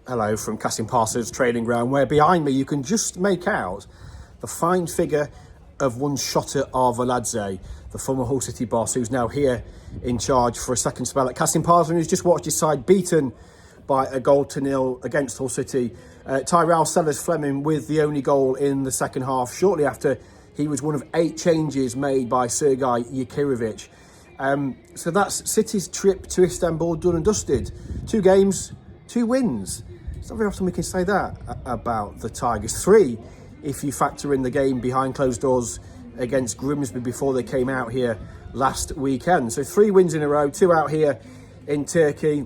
Hello from Kasimpasa's training ground, where behind me you can just make out the fine figure of one Shota Arveladze, the former Hull City boss, who's now here in charge for a second spell at Kasimpasa, and who's just watched his side beaten by a 1-0 against Hull City. Tyrell Sellars-Fleming with the only goal in the second half, shortly after he was one of 8 changes made by Sergei Yakirovic. So that's City's trip to Istanbul done and dusted. 2 games, 2 wins. It's not very often we can say that about the Tigers. 3 if you factor in the game behind closed doors against Grimsby before they came out here last weekend. So 3 wins in a row, 2 out here in Turkey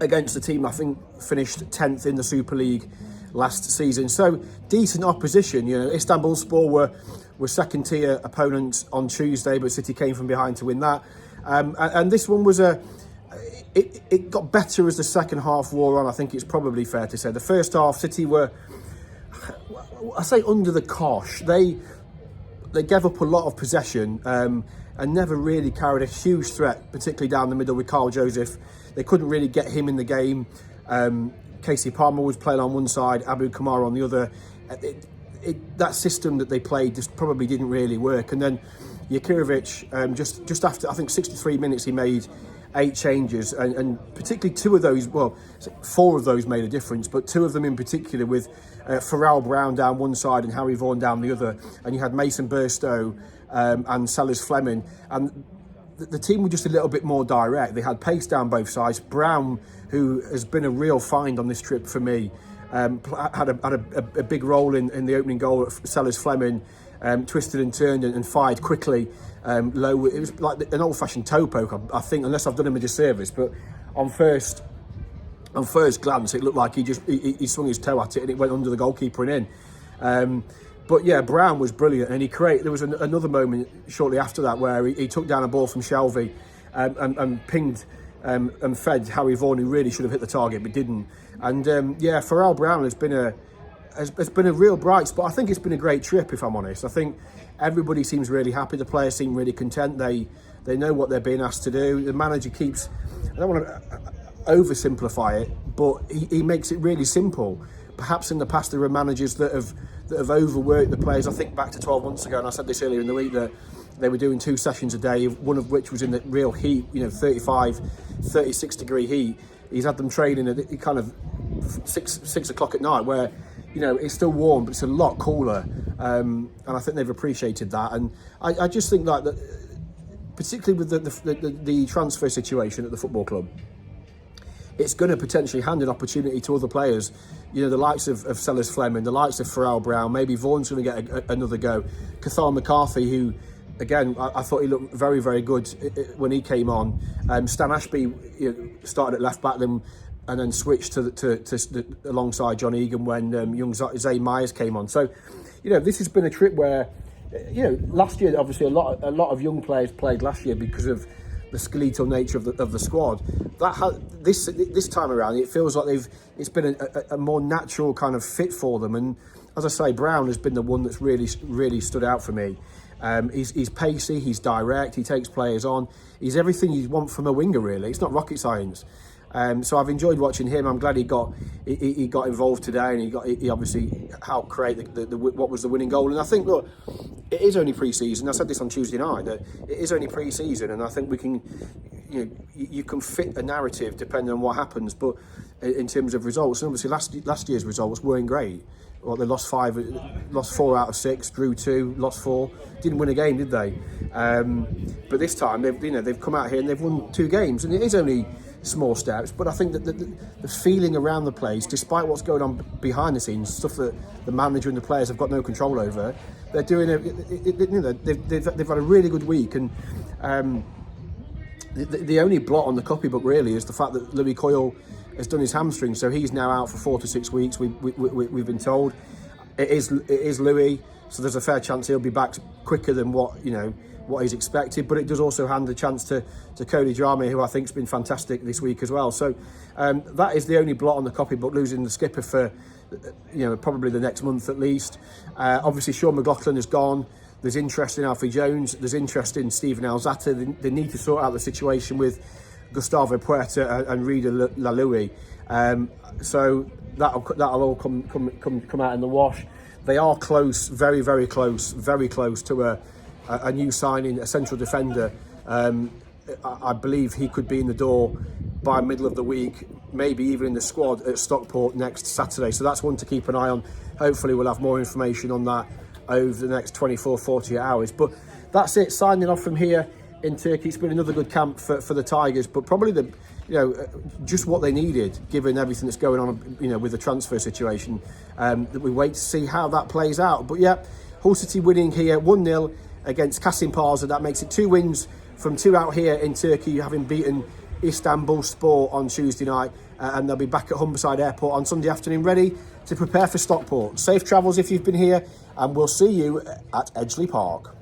against the team I think finished 10th in the Super Lig last season. So decent opposition. You know, Istanbulspor were second tier opponents on Tuesday, but City came from behind to win that. And this one was it got better as the second half wore on, I think it's probably fair to say. The first half, City were, I say, under the cosh. They gave up a lot of possession and never really carried a huge threat, particularly down the middle with Carl Joseph. They couldn't really get him in the game. Casey Palmer was playing on one side, Abu Kamara on the other. That system that they played just probably didn't really work. And then Yakirovic, just after, I think, 63 minutes, he made 8 changes, and particularly 2 of those, well, 4 of those made a difference, but 2 of them in particular with Tyrell Brown down one side and Harry Vaughan down the other, and you had Mason Burstow and Sellars-Fleming, and the team were just a little bit more direct. They had pace down both sides. Brown, who has been a real find on this trip for me, had a big role in the opening goal at Sellars-Fleming. Twisted and turned and fired quickly, low. It was like an old-fashioned toe poke, I think, unless I've done him a disservice. But on first glance, it looked like he swung his toe at it and it went under the goalkeeper and in. But yeah, Brown was brilliant, and there was another moment shortly after that where he took down a ball from Shelvey and pinged and fed Harry Vaughan, who really should have hit the target but didn't. And Tyrell Brown has been a real bright spot. I think it's been a great trip, if I'm honest. I think everybody seems really happy. The players seem really content. They know what they're being asked to do. The manager keeps, I don't want to oversimplify it, but he makes it really simple. Perhaps in the past there were managers that have overworked the players. I think back to 12 months ago, and I said this earlier in the week, that they were doing 2 sessions a day, one of which was in the real heat, 35, 36 degree heat. He's had them training at kind of 6 o'clock at night, where it's still warm, but it's a lot cooler, and I think they've appreciated that. And I just think that particularly with the transfer situation at the football club, it's going to potentially hand an opportunity to other players, the likes of Sellars-Fleming, the likes of Tyrell Brown. Maybe Vaughan's going to get another go. Cathal McCarthy, who, again, I thought he looked very, very good when he came on. Stan Ashby started at left back, and then switched to alongside John Egan when young Zay Myers came on. So, this has been a trip where, last year obviously a lot of young players played last year because of the skeletal nature of the squad. This time around, it feels like it's been a more natural kind of fit for them. And as I say, Brown has been the one that's really stood out for me. He's pacey, he's direct, he takes players on. He's everything you want from a winger, really. It's not rocket science. So I've enjoyed watching him. I'm glad he got involved today, and he obviously helped create what was the winning goal. And I think, look, it is only pre-season. I said this on Tuesday night, that it is only pre-season, and I think we can, you can fit a narrative depending on what happens. But in terms of results, and obviously last year's results weren't great. Well, they lost 4 out of 6, drew 2, lost 4, didn't win a game, did they? But this time they've come out here and they've won 2 games, and it is only small steps. But I think that the feeling around the place, despite what's going on behind the scenes, stuff that the manager and the players have got no control over, they're doing they've had a really good week. And the only blot on the copybook really is the fact that Louis Coyle has done his hamstring, so he's now out for 4 to 6 weeks. We've been told it is Louis, so there's a fair chance he'll be back quicker than what he's expected. But it does also hand a chance to Cody Drame, who I think's been fantastic this week as well. So that is the only blot on the copybook, losing the skipper for probably the next month at least. Obviously Sean McLaughlin has gone. There's interest in Alfie Jones. There's interest in Stephen Alzata. They need to sort out the situation with Gustavo Puerta and Rida Lalui. So that'll all come out in the wash. They are close, very, very close to a new signing, a central defender. I believe he could be in the door by middle of the week, maybe even in the squad at Stockport next Saturday. So that's one to keep an eye on. Hopefully we'll have more information on that over the next 24, 48 hours. But that's it, signing off from here in Turkey. It's been another good camp for the Tigers, but probably just what they needed, given everything that's going on, with the transfer situation. That we wait to see how that plays out. But yeah, Hull City winning here 1-0 against Kasimpasa. That makes it 2 wins from 2 out here in Turkey, having beaten Istanbul Sport on Tuesday night, and they'll be back at Humberside Airport on Sunday afternoon, ready to prepare for Stockport. Safe travels if you've been here, and we'll see you at Edgeley Park.